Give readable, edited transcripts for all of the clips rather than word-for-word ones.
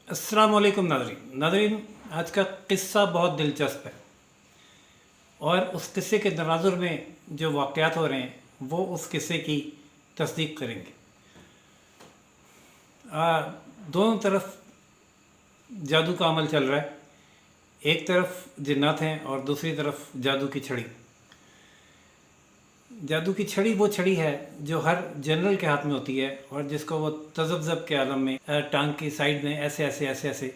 अस्सलाम वालेकुम नाज़रीन, आज का क़िस्सा बहुत दिलचस्प है और उस किस्से के तनाजुर में जो वाक़यात हो रहे हैं वो उस किस्से की तस्दीक करेंगे। दोनों तरफ जादू का अमल चल रहा है, एक तरफ जिन्नात हैं और दूसरी तरफ जादू की छड़ी। जादू की छड़ी वो छड़ी है जो हर जनरल के हाथ में होती है और जिसको वो तज़ब्ज़ब के आलम में टांग की साइड में ऐसे ऐसे ऐसे ऐसे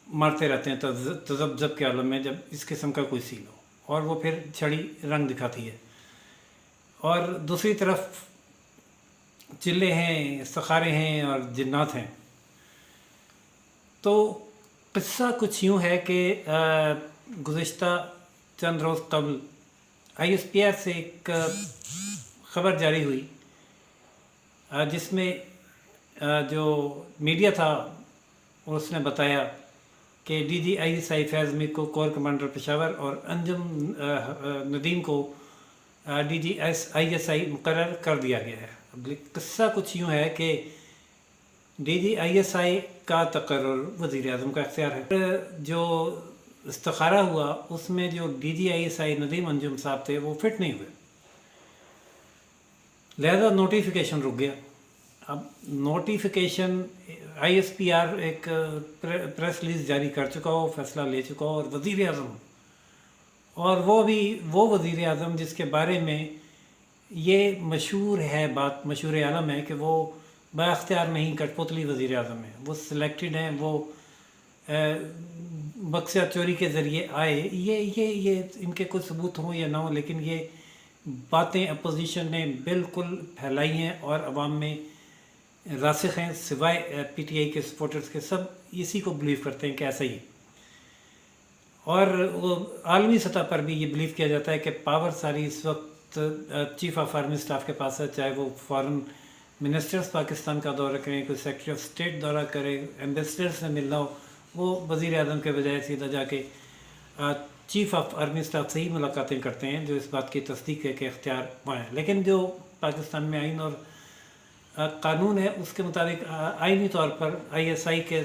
मारते रहते हैं तज़ब्ज़ब के आलम में, जब इस किस्म का कोई सीन हो, और वो फिर छड़ी रंग दिखाती है। और दूसरी तरफ चिल्ले हैं, सखारे हैं और जिन्नात हैं। तो क़िस्सा कुछ यूँ है कि गुज़िश्ता चंद रोज़ कबल ISPR से एक ख़बर जारी हुई जिसमें जो मीडिया था उसने बताया कि DG ISI फैज़ मीर को कोर कमांडर पेशावर और अंजुम नदीम को DG ISI मुकर्रर कर दिया गया है। अब किस्सा कुछ यूँ है कि DG ISI का तकर्रुर वज़ीर-ए-आज़म का इख्तियार है। जो इस्तिखारा हुआ उसमें जो DG ISI नदीम अंजुम साहब थे वो फिट नहीं हुए, लिहाजा नोटिफिकेशन रुक गया। अब नोटिफिकेशन ISPR एक प्रेस रिलीज जारी कर चुका हो, फैसला ले चुका हो, और वज़ीर-ए-आज़म, और वो भी वो वज़ीर-ए-आज़म जिसके बारे में ये मशहूर है, बात मशहूर आलम है कि वो बाख्तियार नहीं कठपुतली वज़ीर-ए-आज़म है, वो सिलेक्टेड हैं, वो बक्सा चोरी के ज़रिए आए। ये इनके कुछ सबूत हों या ना हो, लेकिन ये बातें अपोजिशन ने बिल्कुल फैलाई हैं और अवाम में रासिख हैं, सिवाय PTI के सपोर्टर्स के, सब इसी को बिलीव करते हैं कि ऐसा ही है। और वो आलमी सतह पर भी ये बिलीव किया जाता है कि पावर सारी इस वक्त चीफ ऑफ आर्मी स्टाफ के पास है, चाहे वो फॉरेन मिनिस्टर्स पाकिस्तान का दौरा करें, कोई सेक्रेटरी ऑफ स्टेट दौरा करें, एम्बेसडर से मिलना हो, वो वज़ीर-ए-आज़म के बजाय सीधा जाके चीफ ऑफ आर्मी स्टाफ से ही मुलाकातें करते हैं, जो इस बात की तस्दीक है कि इख्तियार वहाँ है। लेकिन जो पाकिस्तान में आइन और कानून है उसके मुताबिक आइनी तौर पर ISI के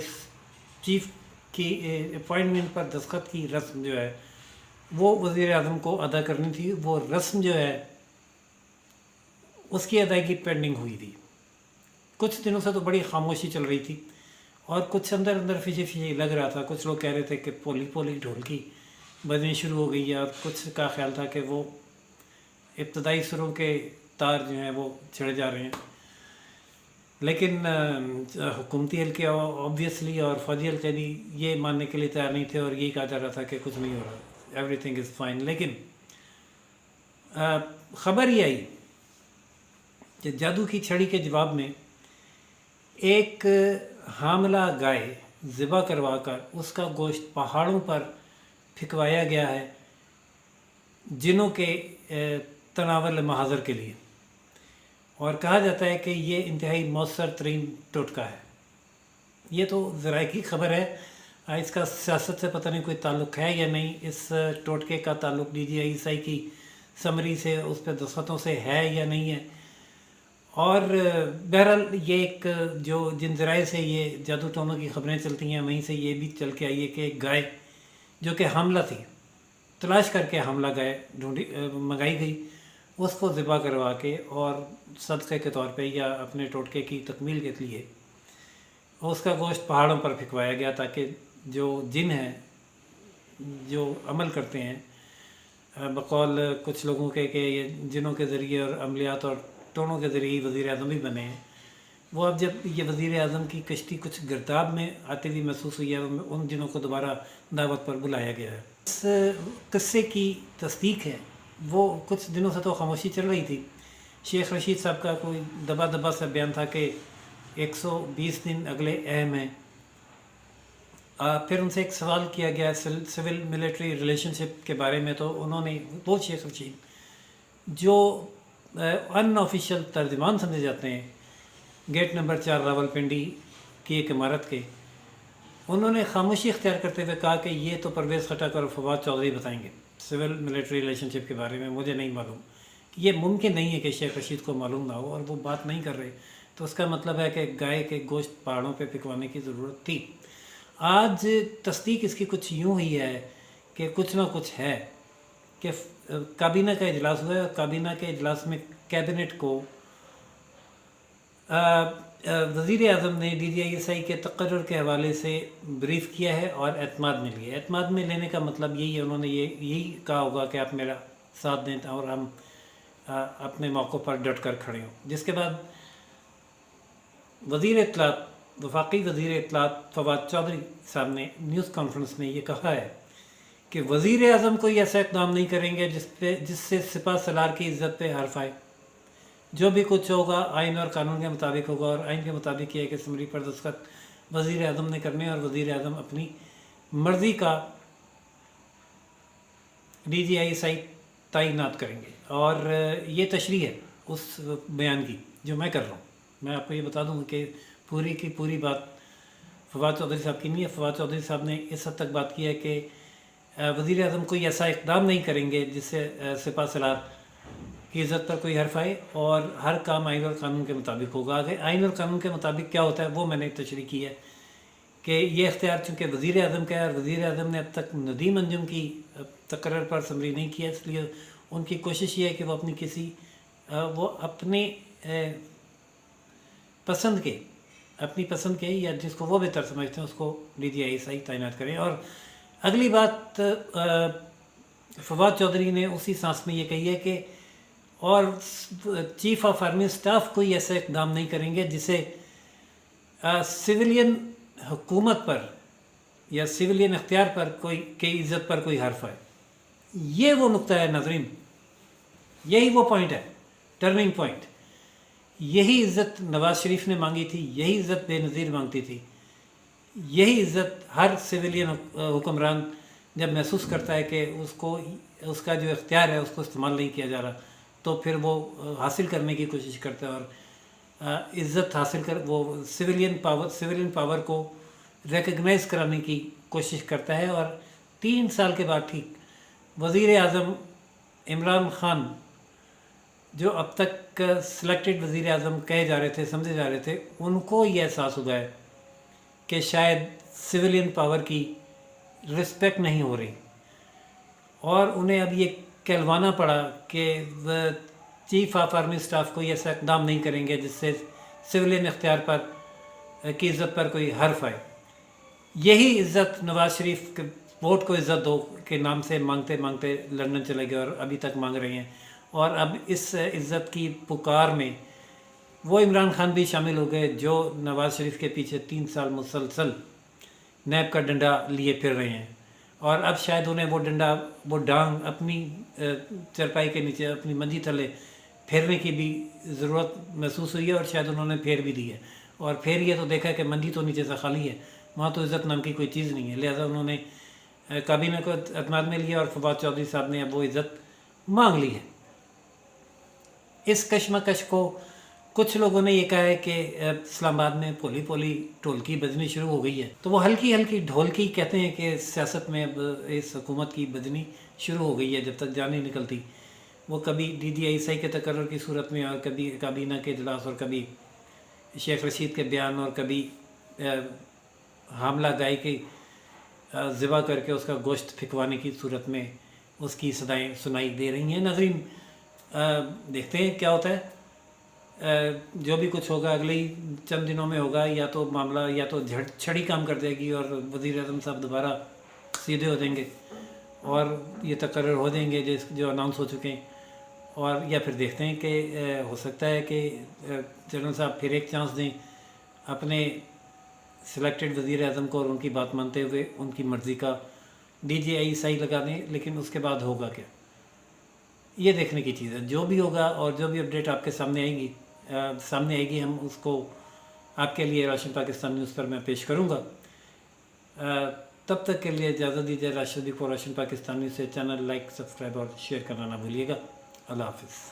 चीफ की अपॉइंटमेंट पर दस्तखत की रस्म जो है वो वज़ीर-ए-आज़म को अदा करनी थी। वो रस्म जो है उसकी अदायगी पेंडिंग हुई थी। कुछ दिनों से तो बड़ी खामोशी चल रही थी और कुछ अंदर अंदर फिजी लग रहा था। कुछ लोग कह रहे थे कि पोली ढोलकी बजनी शुरू हो गई है, और कुछ का ख्याल था कि वो इब्तदाई सुरों के तार जो हैं वो छिड़ जा रहे हैं। लेकिन हुकूमती हल्के ऑब्वियसली और फौजी हल्के भी ये मानने के लिए तैयार नहीं थे और यही कहा जा रहा था कि कुछ नहीं हो रहा, एवरीथिंग इज़ फाइन। लेकिन ख़बर ये आई कि जादू की छड़ी के जवाब में एक हामला गाय ज़िबा करवा कर उसका गोश्त पहाड़ों पर फिकवाया गया है जिनों के तनावल महाज़र के लिए, और कहा जाता है कि ये इंतहाई मौसर तरीन टोटका है। ये तो ज़राए की ख़बर है, इसका सियासत से पता नहीं कोई ताल्लुक़ है या नहीं। इस टोटके का ताल्लुक़ DG ISI की समरी से, उस पर दस्तखतों से है या नहीं है। और बहरहाल ये एक जो जिन ज़राए से ये जादू टोनों की ख़बरें चलती हैं वहीं से ये भी चल के आई है कि एक गाय जो कि हामला थी, तलाश करके हामला गाय मंगाई गई, उसको ज़िबा करवा के और सदक़े के तौर पे या अपने टोटके की तकमील के लिए उसका गोश्त पहाड़ों पर फिकवाया गया, ताकि जो जिन हैं जो अमल करते हैं बकौल कुछ लोगों के कि ये जिनों के ज़रिए और अमलियात और टोनों के ज़रिए वज़ीर-ए-आज़म भी बने हैं, वो अब जब ये वज़ीर-ए-आज़म की कश्ती कुछ गिरदाब में आती हुई महसूस हुई है, उन जिनों को दोबारा दावत पर बुलाया गया है। इस किस्से की तस्दीक है वो कुछ दिनों से तो खामोशी चल रही थी। शेख रशीद साहब का कोई दबा सा बयान था कि 120 दिन अगले अहम हैं। फिर उनसे एक सवाल किया गया सिविल मिलिट्री रिलेशनशिप के बारे में, तो उन्होंने, वो शेख रशीद जो अनऑफिशियल तर्जुमान समझे जाते हैं गेट नंबर 4 रावलपिंडी की एक इमारत के, उन्होंने खामोशी इख्तियार करते हुए कहा कि ये तो परवेज़ खटक और फवाद चौधरी बताएंगे सिविल मिलिट्री रिलेशनशिप के बारे में, मुझे नहीं मालूम। ये मुमकिन नहीं है कि शेख रशीद को मालूम ना हो, और वो बात नहीं कर रहे। तो उसका मतलब है कि गाय के गोश्त पहाड़ों पे फिकवाने की ज़रूरत थी। आज तस्दीक इसकी कुछ यूँ ही है कि कुछ ना कुछ है कि काबीना का इजलास हुआ है और काबीना के इजलास में कैबिनेट को वज़ीर आज़म ने DGISI के तकर्रुर के हवाले से ब्रीफ़ किया है और एतमाद में लिया। एतमाद में लेने का मतलब यही है, उन्होंने यही कहा होगा कि आप मेरा साथ दें और हम अपने मौक़ों पर डट कर खड़े हों। जिसके बाद वज़ीर इत्तलात, वफाकी वज़ीर इत्तलात फवाद चौधरी साहब ने न्यूज़ कॉन्फ्रेंस में ये कहा है कि वज़ीर आज़म कोई ऐसा इक़दाम नहीं करेंगे जिससे सिपह सलार की इज़्ज़त पे हर्फ आए। जो भी कुछ होगा आइन और कानून के मुताबिक होगा, और आइन के मुताबिक ये है कि असम्बली पर दस्तखत वज़ीर आज़म ने करने और वज़ीर आज़म अपनी मर्ज़ी का DGISI तैनात करेंगे। और ये तशरीह है उस बयान की जो मैं कर रहा हूँ। मैं आपको ये बता दूँ कि पूरी की पूरी बात फवाद चौधरी साहब की नहीं है। फवाद चौधरी साहब ने इस हद तक बात की है कि वज़ीर आज़म कोई ऐसा इक़दाम नहीं करेंगे जिससे सिपह सलार की इज़्ज़त पर कोई हर्फ आए, और हर काम आइन और कानून के मुताबिक होगा। आगे आइन और कानून के मुताबिक क्या होता है वो मैंने तशरीह की है कि ये इख्तियार चूँकि वज़ीर आज़म का है और वज़ीर आज़म ने अब तक नदीम अंजुम की तकर्रर पर समरी नहीं किया, इसलिए उनकी कोशिश ये है कि वो अपनी वो अपने अपनी पसंद के या जिसको वो बेहतर समझते हैं उसको DGISI तैनात करें। और अगली बात फवाद चौधरी ने उसी सांस में ये कही है कि और चीफ़ ऑफ आर्मी स्टाफ कोई ऐसा इक़दाम नहीं करेंगे जिसे सिविलियन हुकूमत पर या सिविलियन इख्तियार पर की इज़्ज़त पर कोई हर्फ आए। ये वो नुक्ता है नाज़रीन, यही वो पॉइंट है, टर्निंग पॉइंट। यही इज़्ज़त नवाज़ शरीफ ने मांगी थी, यही इज़्ज़त बेनज़ीर मांगती थी, यही इज़्ज़त हर सिविलियन हुक्मरान जब महसूस करता है कि उसका जो इख्तियार है उसको इस्तेमाल नहीं किया जा रहा, तो फिर वो हासिल करने की कोशिश करता है और इज़्ज़त हासिल कर वो सिविलियन पावर को रिकग्नाइज़ कराने की कोशिश करता है। और 3 साल के बाद ठीक वज़ीर आज़म इमरान ख़ान, जो अब तक सिलेक्टेड वज़ीर आज़म कहे जा रहे थे, समझे जा रहे थे, उनको ये एहसास हुआ है कि शायद सिविलियन पावर की रिस्पेक्ट नहीं हो रही, और उन्हें अब ये कहलवाना पड़ा कि चीफ़ ऑफ आर्मी स्टाफ कोई ऐसा इक़दाम नहीं करेंगे जिससे सिविलियन इख्तियार पर की इज़्ज़त पर कोई हर्फ आए। यही इज़्ज़त नवाज़ शरीफ के वोट को इज़्ज़त दो के नाम से मांगते मांगते लंदन चले गए और अभी तक मांग रहे हैं। और अब इस इज़्ज़त की पुकार में वो इमरान खान भी शामिल हो गए जो नवाज़ शरीफ के पीछे 3 साल मुसलसल नैब का डंडा लिए फिर रहे हैं। और अब शायद उन्हें वो डांग अपनी चरपाई के नीचे, अपनी मंजी थले फेरने की भी ज़रूरत महसूस हुई है, और शायद उन्होंने फेर भी दी है। और फिर ये तो देखा कि मंजी तो नीचे से खाली है, वहाँ तो इज़्ज़त नाम की कोई चीज़ नहीं है। लिहाजा उन्होंने काबीना को एतमाद में लिया और फवाद चौधरी साहब ने अब वो इज़्ज़त मांग ली है। इस कशमकश को कुछ लोगों ने ये कहा है कि इस्लामाबाद में पोली पोली ढोलकी बजनी शुरू हो गई है, तो वो हल्की हल्की ढोलकी कहते हैं कि सियासत में अब इस हुकूमत की बजनी शुरू हो गई है। जब तक जान नहीं निकलती, वो कभी DGISI के तकर्रुर की सूरत में, और कभी काबीना के इजलास, और कभी शेख रशीद के बयान, और कभी हामला गाय की ज़िबा करके उसका गोश्त फिकवाने की सूरत में उसकी सदाएँ सुनाई दे रही हैं। नाज़रीन, देखते हैं क्या होता है। जो भी कुछ होगा अगले ही चंद दिनों में होगा, या तो मामला या तो छड़ी काम कर देगी और वज़ीर आज़म साहब दोबारा सीधे हो जाएंगे और ये तकर्रर हो जाएंगे जो अनाउंस हो चुके हैं, और या फिर देखते हैं कि हो सकता है कि जनरल साहब फिर एक चांस दें अपने सिलेक्टेड वज़ीर आज़म को और उनकी बात मानते हुए उनकी मर्ज़ी का DGISI लगा दें। लेकिन उसके बाद होगा क्या, ये देखने की चीज़ है। जो भी होगा और जो भी अपडेट आपके सामने आएगी हम उसको आपके लिए रोशन पाकिस्तान न्यूज़ पर मैं पेश करूँगा। तब तक के लिए इजाज़त दीजिए। Rashid for Roshan Pakistan news से चैनल लाइक, सब्सक्राइब और शेयर करना ना भूलिएगा। अल्लाह हाफ़िज़।